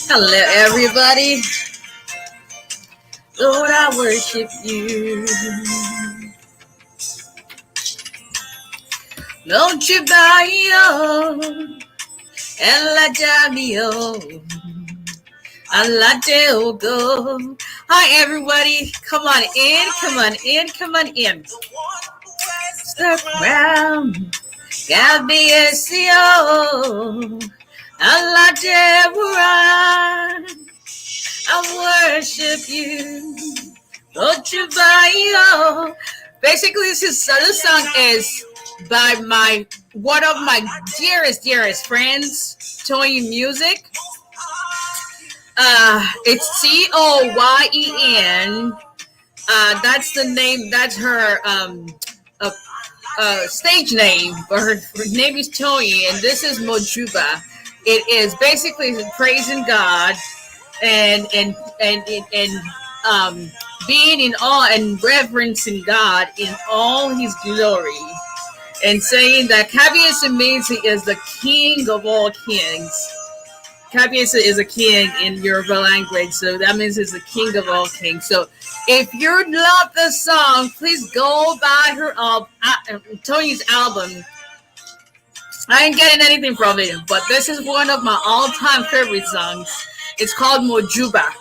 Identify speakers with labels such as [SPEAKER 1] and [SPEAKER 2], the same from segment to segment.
[SPEAKER 1] Hello, everybody. Lord, I worship you. Don't you bow, Elijah, Allah go. Hi, everybody. Come on in, come on in, come on in. Stuck around. Gabiesio. Allah I worship you. Don't you buy. Basically, this song is by one of my dearest friends, Toy Music. It's Toyen. That's the name. That's her stage name, but her name is Toy, and this is Mojuba. It is basically praising God and being in awe and reverencing God in all His glory, and saying that Kabiesa means He is the King of all kings. Kabiesa is a king in Yoruba language, so that means He's the King of all kings. So if you love this song, please go buy her Tony's album. I ain't getting anything from it, but this is one of my all-time favorite songs. It's called Mojuba.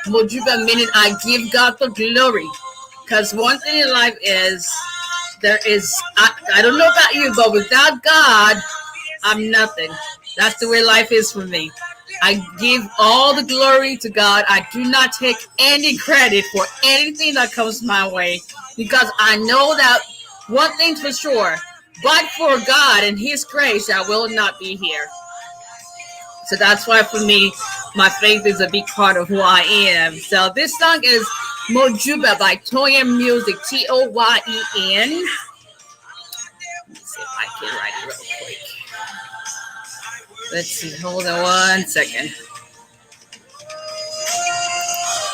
[SPEAKER 1] Mojuba meaning I give God the glory. Because one thing in life is, I don't know about you, but without God, I'm nothing. That's the way life is for me. I give all the glory to God. I do not take any credit for anything that comes my way, because I know that one thing's for sure, but for God and His grace, I will not be here. So that's why for me, my faith is a big part of who I am. So this song is Mojuba by Toyen Music, Toyen. Let me see if I can write it real quick. Let's see, hold on one second.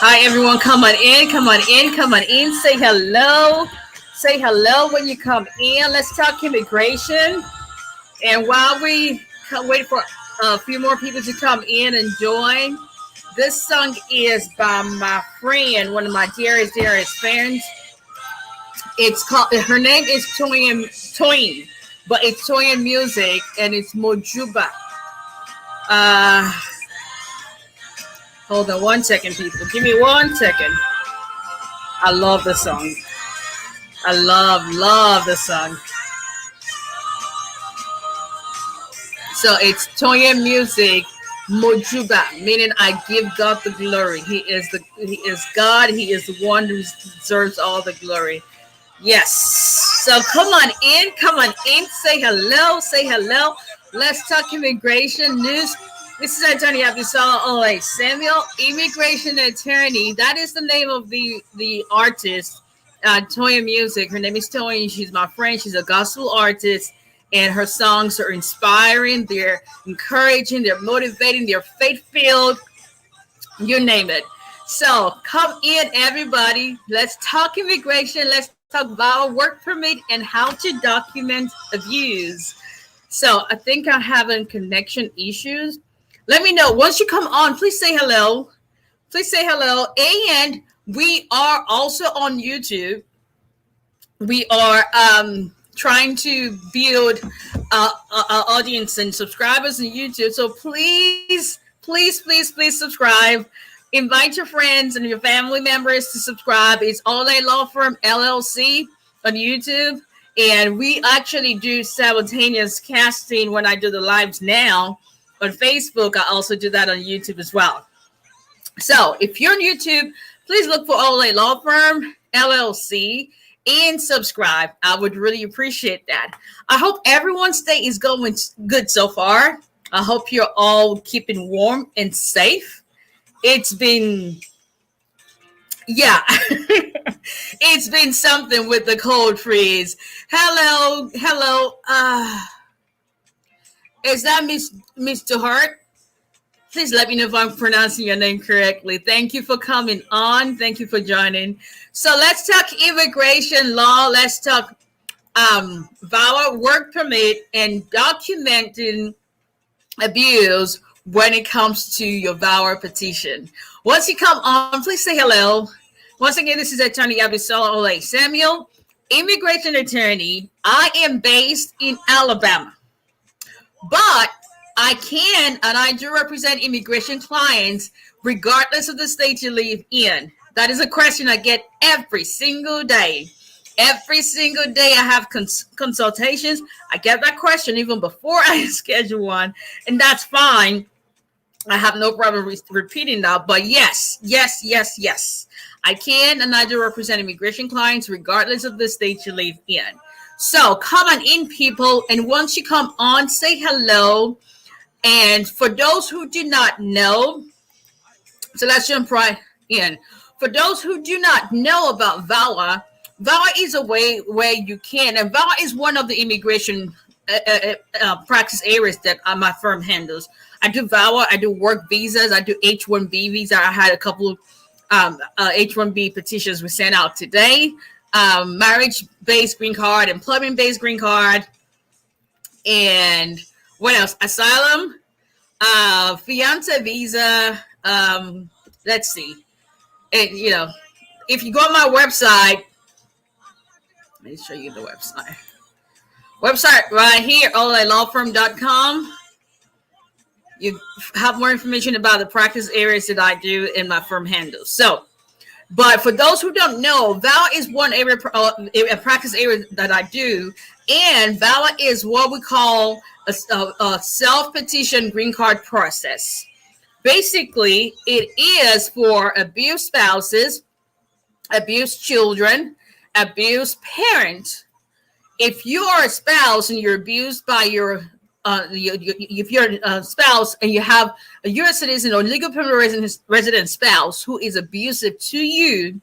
[SPEAKER 1] Hi everyone, come on in, come on in, come on in. Say hello. Say hello when you come in. Let's talk immigration. And while we wait for a few more people to come in and join, this song is by my friend, one of my dearest friends. It's called, her name is Toyin, but it's Toyin Music, and it's Mojuba. Hold on one second, people. Give me 1 second. I love the song. I love the song. So it's Toyen Music, Mojuba, meaning I give God the glory. He is God. He is the one who deserves all the glory. Yes. So come on in. Say hello. Let's talk immigration news. This is Attorney Abdusala Ole Samuel, immigration attorney. That is the name of the artist, Toya Music. Her name is Toya. She's my friend. She's a gospel artist, and her songs are inspiring. They're encouraging. They're motivating. They're faith-filled. You name it. So come in, everybody. Let's talk immigration. Let's talk Vawa work permit and how to document abuse. So I think I'm having connection issues. Let me know. Once you come on, please say hello. Please say hello. And we are also on YouTube. We are trying to build our audience and subscribers on YouTube. So please subscribe. Invite your friends and your family members to subscribe. It's All Day Law Firm LLC on YouTube. And we actually do simultaneous casting when I do the lives now on Facebook. I also do that on YouTube as well. So if you're on YouTube, please look for All Day Law Firm LLC and subscribe. I would really appreciate that. I hope everyone's day is going good so far. I hope you're all keeping warm and safe. It's been, it's been something with the cold freeze. Hello. Is that Mr. Hart? Please let me know if I'm pronouncing your name correctly. Thank you for coming on. Thank you for joining. So let's talk immigration law. Let's talk Vawa work permit and documenting abuse when it comes to your Vawa petition. Once you come on, please say hello. Once again, this is Attorney Abisola Ole Samuel, immigration attorney. I am based in Alabama, but I can and I do represent immigration clients regardless of the state you live in. That is a question I get every single day. Every single day I have consultations. I get that question even before I schedule one, and that's fine. I have no problem repeating that. But yes. I can and I do represent immigration clients regardless of the state you live in. So come on in, people. And once you come on, say hello. And for those who do not know, so let's jump right in. For those who do not know about Vawa, Vawa is a way where you can, and Vawa is one of the immigration practice areas that my firm handles. I do Vawa, I do work visas, I do H-1B visa. I had a couple H-1B petitions we sent out today. Marriage-based green card, employment-based green card, and what else? Asylum, fiance visa. Let's see. And, you know, if you go on my website, let me show you the website. Website right here, olalawfirm.com. You have more information about the practice areas that I do in my firm handles. So, but for those who don't know, VAWA is one area, a practice area that I do. And VAWA is what we call a self-petition green card process. Basically, it is for abused spouses, abused children, abused parents. If you are a spouse and you're abused by if you're a spouse and you have a U.S. citizen or legal permanent resident spouse who is abusive to you,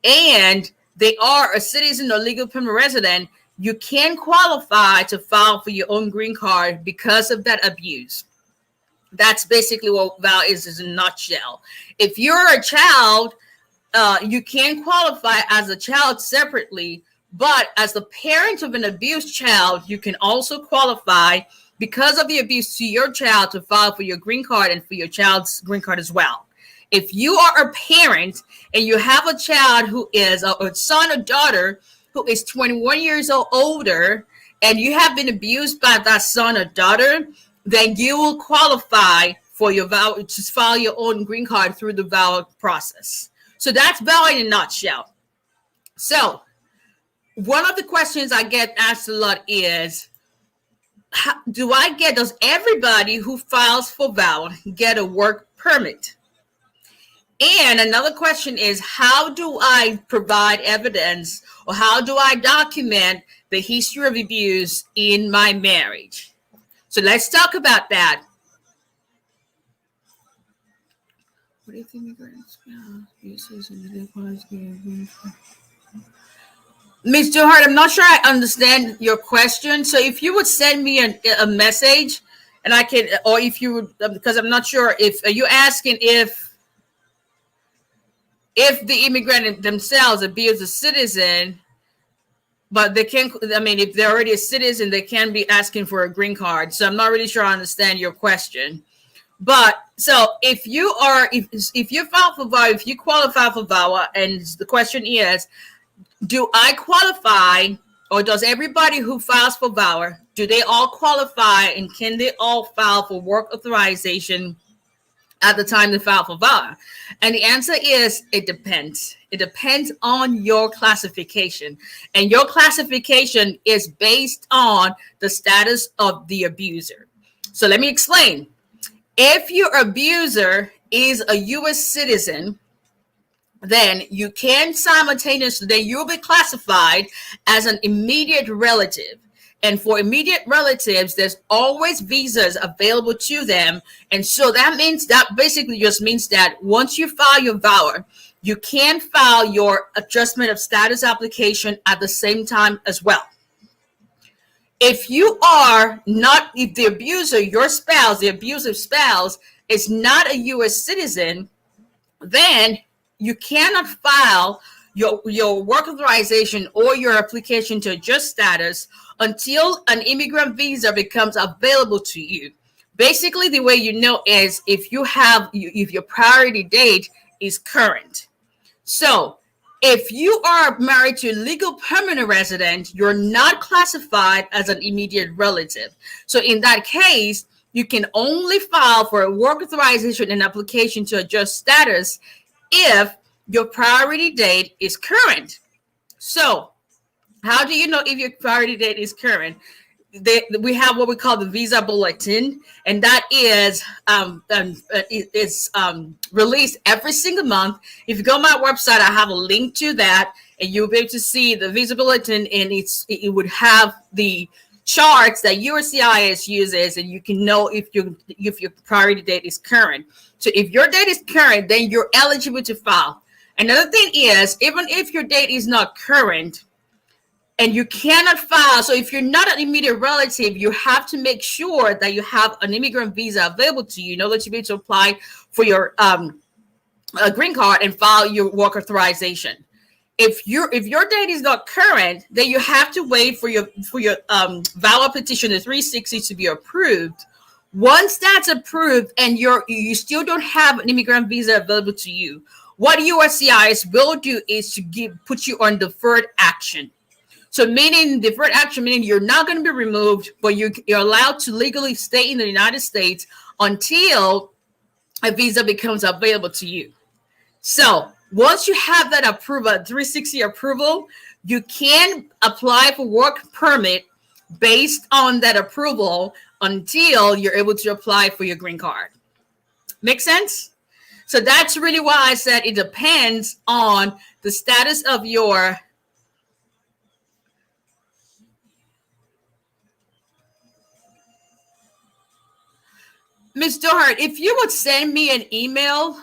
[SPEAKER 1] and they are a citizen or legal permanent resident, you can qualify to file for your own green card because of that abuse. That's basically what VAWA is in a nutshell. If you're a child, you can qualify as a child separately, but as the parent of an abused child, you can also qualify because of the abuse to your child to file for your green card and for your child's green card as well. If you are a parent and you have a child who is a son or daughter who is 21 years or older, and you have been abused by that son or daughter, then you will qualify for your VAWA to file your own green card through the VAWA process. So that's VAWA in a nutshell. So one of the questions I get asked a lot is, does everybody who files for VAWA get a work permit? And another question is, how do I provide evidence, or how do I document the history of abuse in my marriage? So let's talk about that. What do you think? Ms. Johart, I'm not sure I understand your question. So if you would send me a message, and I can, or if you would, because I'm not sure if are you asking if the immigrant themselves abuse a citizen, but they can, I mean, if they're already a citizen, they can be asking for a green card. So I'm not really sure I understand your question. But so if you file for VAWA, if you qualify for VAWA, and the question is, do I qualify, or does everybody who files for VAWA, do they all qualify, and can they all file for work authorization at the time they file for VAWA? And the answer is, it depends. It depends on your classification. And your classification is based on the status of the abuser. So let me explain. If your abuser is a U.S. citizen, then you can simultaneously, then you'll be classified as an immediate relative. And for immediate relatives, there's always visas available to them. And so that means, that basically just means that once you file your VAWA, you can file your adjustment of status application at the same time as well. If you are not, if the abuser, your spouse, the abusive spouse, is not a U.S. citizen, then you cannot file your work authorization or your application to adjust status until an immigrant visa becomes available to you. Basically, the way you know is if your priority date is current. So if you are married to a legal permanent resident, you're not classified as an immediate relative. So in that case, you can only file for a work authorization and application to adjust status if your priority date is current. So how do you know if your priority date is current? We have what we call the visa bulletin, and that is released every single month. If you go on my website, I have a link to that, and you'll be able to see the visa bulletin, and it would have the charts that USCIS uses, and you can know if your priority date is current. So if your date is current, then you're eligible to file. Another thing is, even if your date is not current and you cannot file, so if you're not an immediate relative, you have to make sure that you have an immigrant visa available to you in order to be able to apply for your green card and file your work authorization. If your date is not current, then you have to wait for your Vawa petition, the 360, to be approved. Once that's approved and you still don't have an immigrant visa available to you, what USCIS will do is to put you on deferred action. So meaning deferred action, meaning you're not going to be removed, but you're allowed to legally stay in the United States until a visa becomes available to you. So once you have that approval, 360 approval, you can apply for work permit based on that approval until you're able to apply for your green card. Make sense? So that's really why I said it depends on the status of your Ms. Dohart, if you would send me an email,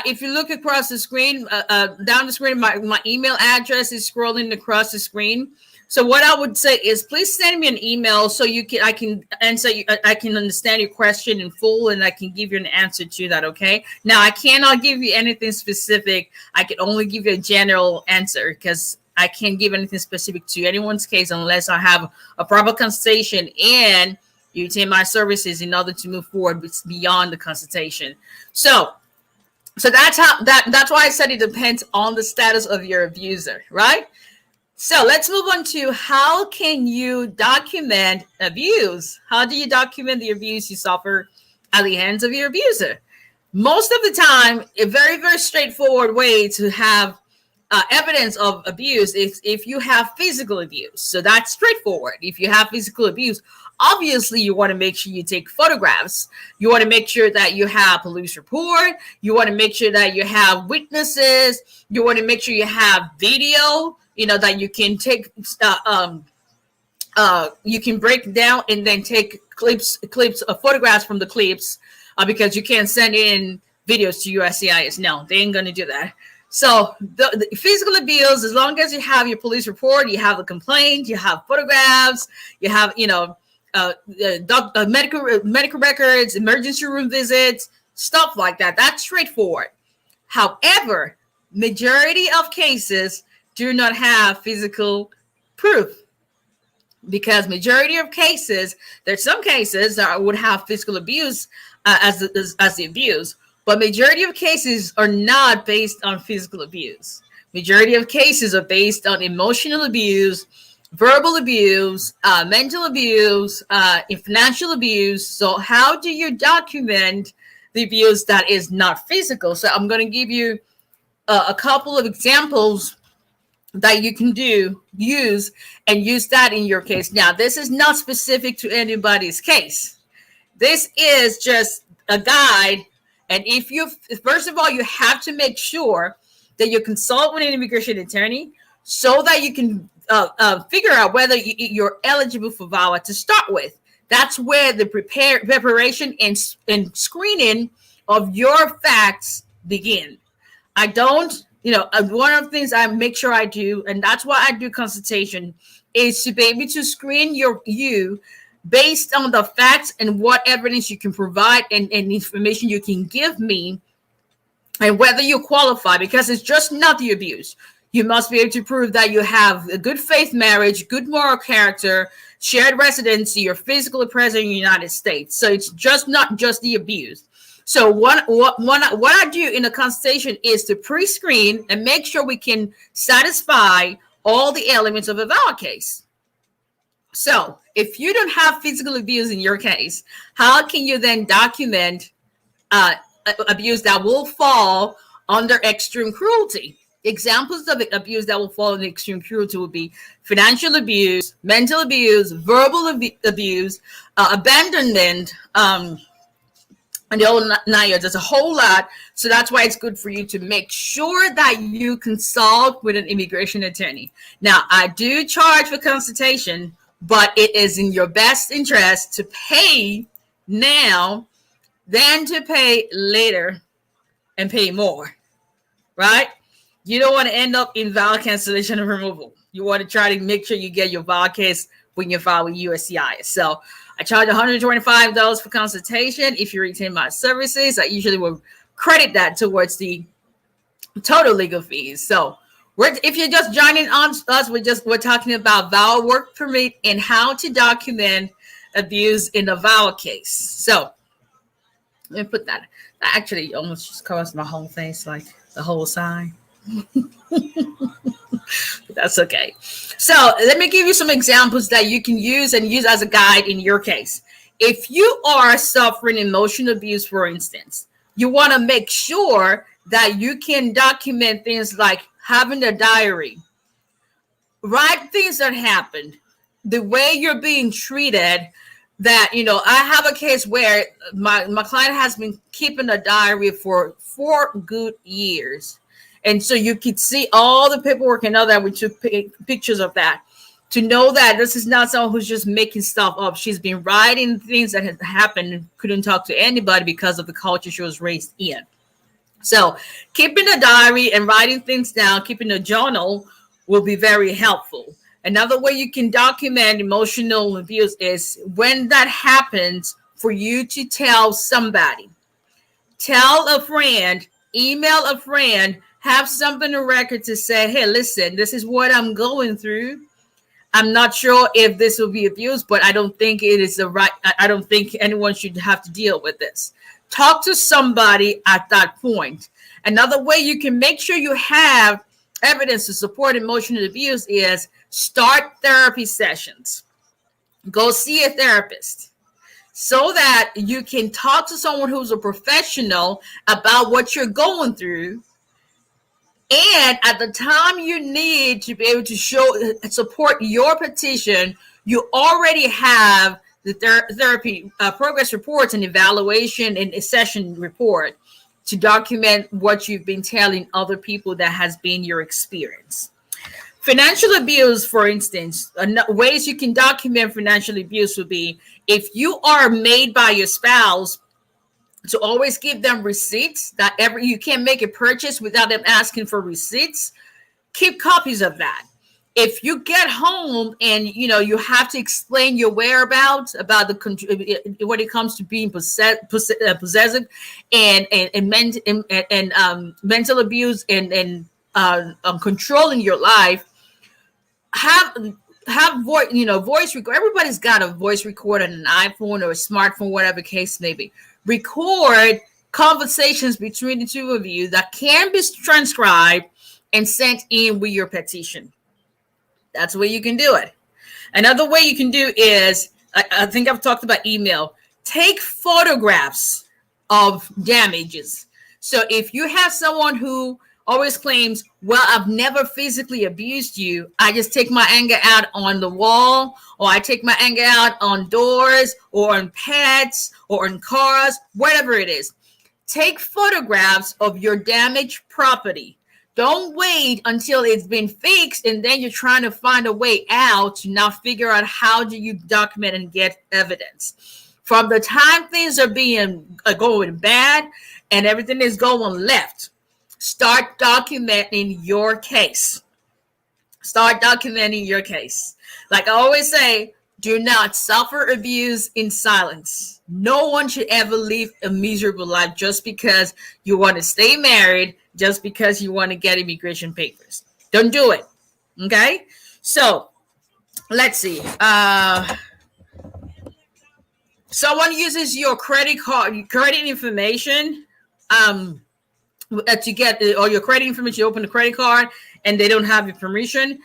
[SPEAKER 1] if you look across the screen, down the screen, my email address is scrolling across the screen. So what I would say is, please send me an email so I can answer you. I can understand your question in full, and I can give you an answer to that. Okay. Now I cannot give you anything specific. I can only give you a general answer because I can't give anything specific to anyone's case unless I have a proper consultation and you obtain my services in order to move forward beyond the consultation. So that's why I said it depends on the status of your abuser, right? So let's move on to how can you document abuse? How do you document the abuse you suffer at the hands of your abuser? Most of the time, a very, very straightforward way to have evidence of abuse is if you have physical abuse. So that's straightforward. If you have physical abuse, obviously you want to make sure you take photographs. You want to make sure that you have police report. You want to make sure that you have witnesses. You want to make sure you have video, that you can take, you can break down and then take clips of photographs from the clips, because you can't send in videos to USCIS. No, they ain't going to do that. So the physical abuse, as long as you have your police report, you have a complaint, you have photographs, you have, medical records, emergency room visits, stuff like that. That's straightforward. However, majority of cases do not have physical proof, because majority of cases, there's some cases that would have physical abuse as the abuse. But majority of cases are not based on physical abuse. Majority of cases are based on emotional abuse, verbal abuse, mental abuse, financial abuse. So how do you document the abuse that is not physical? So I'm going to give you a couple of examples that you can use that in your case. Now, this is not specific to anybody's case. This is just a guide. And first of all, you have to make sure that you consult with an immigration attorney so that you can figure out whether you're eligible for VAWA to start with. That's where the preparation and screening of your facts begin. I don't, one of the things I make sure I do, and that's why I do consultation, is to be able to screen you based on the facts and what evidence you can provide and information you can give me, and whether you qualify, because it's just not the abuse. You must be able to prove that you have a good faith marriage, good moral character, shared residency, or physically present in the United States. So it's just not just the abuse. So what I do in the consultation is to pre-screen and make sure we can satisfy all the elements of a Vawa case. So if you don't have physical abuse in your case, how can you then document abuse that will fall under extreme cruelty? Examples of abuse that will fall under extreme cruelty would be financial abuse, mental abuse, verbal abuse, abandonment, and the whole nine yards. There's a whole lot. So that's why it's good for you to make sure that you consult with an immigration attorney. Now, I do charge for consultation, but it is in your best interest to pay now than to pay later and pay more, right? You don't want to end up in Vawa cancellation and removal. You want to try to make sure you get your Vawa case when you file with USCIS. So I charge $125 for consultation. If you retain my services, I usually will credit that towards the total legal fees. So if you're just joining on us, we're talking about Vawa work permit and how to document abuse in a Vawa case. So let me put that. That actually almost just covers my whole face, like the whole side. That's okay. So let me give you some examples that you can use as a guide in your case. If you are suffering emotional abuse, for instance, you want to make sure that you can document things like having a diary, write things that happened, the way you're being treated. That, I have a case where my client has been keeping a diary for 4 good years. And so you could see all the paperwork and all that. We took pictures of that to know that this is not someone who's just making stuff up. She's been writing things that had happened and couldn't talk to anybody because of the culture she was raised in. So keeping a diary and writing things down, keeping a journal will be very helpful. Another way you can document emotional abuse is when that happens, for you to tell somebody. Tell a friend, email a friend, have something on record to say, hey, listen, this is what I'm going through. I'm not sure if this will be abused, but I don't think it is I don't think anyone should have to deal with this. Talk to somebody at that point. Another way you can make sure you have evidence to support emotional abuse is start therapy sessions. Go see a therapist so that you can talk to someone who's a professional about what you're going through. And at the time you need to be able to support your petition, you already have the therapy progress reports and evaluation and a session report to document what you've been telling other people that has been your experience. Financial abuse, for instance, ways you can document financial abuse would be if you are made by your spouse to always give them receipts. You can't make a purchase without them asking for receipts. Keep copies of that. If you get home and you have to explain your whereabouts about when it comes to being possessive and mental abuse and controlling your life, have voice record. Everybody's got a voice recorder on an iPhone or a smartphone, whatever case may be. Record conversations between the two of you that can be transcribed and sent in with your petition. That's the way you can do it. Another way you can do is, I think I've talked about email. Take photographs of damages. So if you have someone who always claims, well, I've never physically abused you, I just take my anger out on the wall, or I take my anger out on doors or on pets or on cars, whatever it is. Take photographs of your damaged property. Don't wait until it's been fixed and then you're trying to find a way out to now figure out how do you document and get evidence. From the time things are going bad and everything is going left, start documenting your case. Start documenting your case. Like I always say, do not suffer abuse in silence. No one should ever live a miserable life just because you want to stay married, just because you want to get immigration papers. Don't do it. Okay? So let's see. Someone uses your credit information, to get, or your credit information, you open the credit card and they don't have your permission.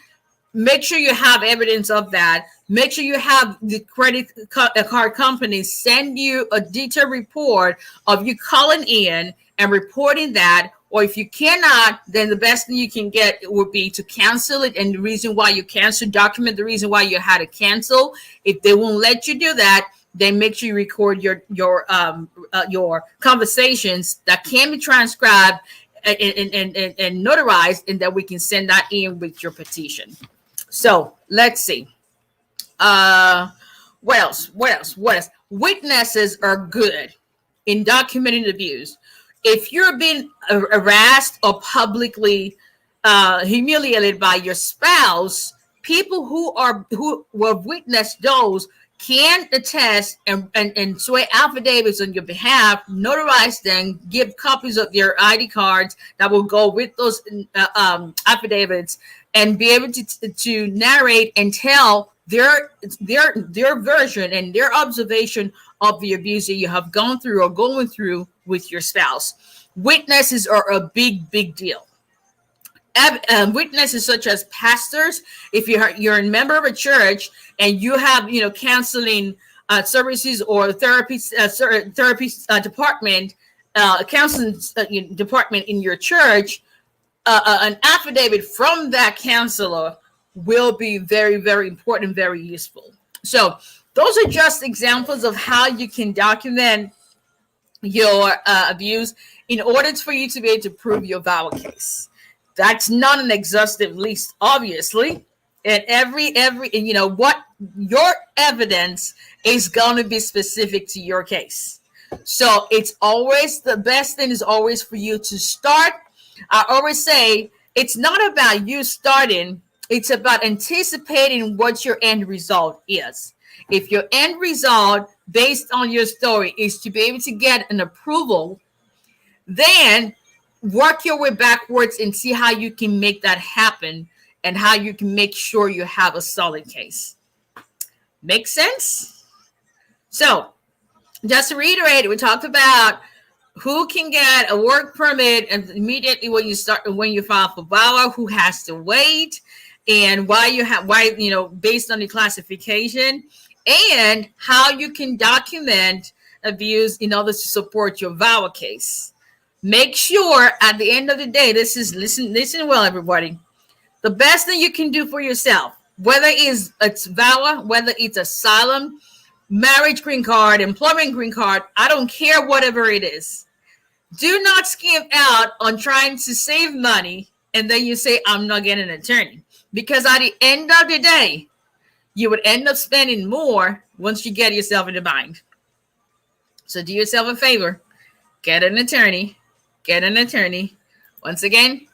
[SPEAKER 1] Make sure you have evidence of that. Make sure you have the credit card company send you a detailed report of you calling in and reporting that. Or if you cannot, then the best thing you can get would be to cancel it. And the reason why you cancel, document the reason why you had to cancel. If they won't let you do that, then make sure you record your conversations that can be transcribed and notarized, and that we can send that in with your petition. So let's see. What else? Witnesses are good in documenting abuse. If you're being harassed or publicly humiliated by your spouse, people who have witnessed those can attest and swear affidavits on your behalf, notarize them, give copies of their ID cards that will go with those affidavits, and be able to narrate and tell their version and their observation of the abuse that you have gone through or going through with your spouse. Witnesses are a big deal. Witnesses such as pastors, if you're a member of a church and you have counseling services or therapy department, counseling department in your church, an affidavit from that counselor will be very important, very useful. So those are just examples of how you can document your abuse in order for you to be able to prove your Vawa case. That's not an exhaustive list, obviously. And every what your evidence is going to be specific to your case. So it's always, the best thing is always for you to start. I always say it's not about you starting. It's about anticipating what your end result is. If your end result based on your story is to be able to get an approval, then work your way backwards and see how you can make that happen and how you can make sure you have a solid case. Make sense? So just to reiterate, we talked about who can get a work permit immediately when you file for Vawa, who has to wait, and why based on the classification, and how you can document abuse in order to support your Vawa case. Make sure at the end of the day, listen well, everybody. The best thing you can do for yourself, whether it's Vawa, whether it's asylum, marriage green card, employment green card, I don't care, whatever it is. Do not skimp out on trying to save money and then you say, I'm not getting an attorney. Because at the end of the day, you would end up spending more once you get yourself in the bind. So do yourself a favor. Get an attorney. Once again,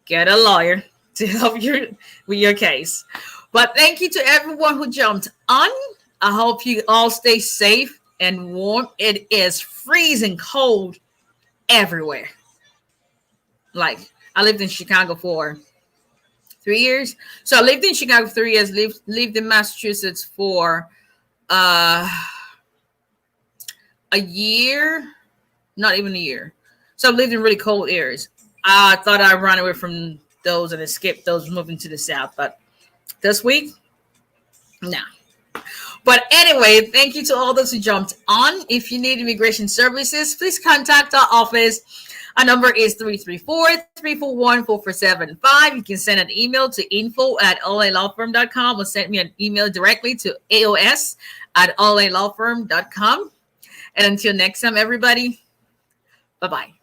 [SPEAKER 1] get a lawyer to help you with your case. But thank you to everyone who jumped on. I hope you all stay safe and warm. It is freezing cold everywhere. Like, I lived in Chicago for 3 years. So I lived in Chicago for 3 years, lived in Massachusetts for a year, not even a year. So I lived in really cold areas. I thought I'd run away from those and escape those moving to the south. But this week, no. But anyway, thank you to all those who jumped on. If you need immigration services, please contact our office. Our number is 334-341-4475. You can send an email to info@olalawfirm.com or send me an email directly to aos@olalawfirm.com. And until next time, everybody, bye-bye.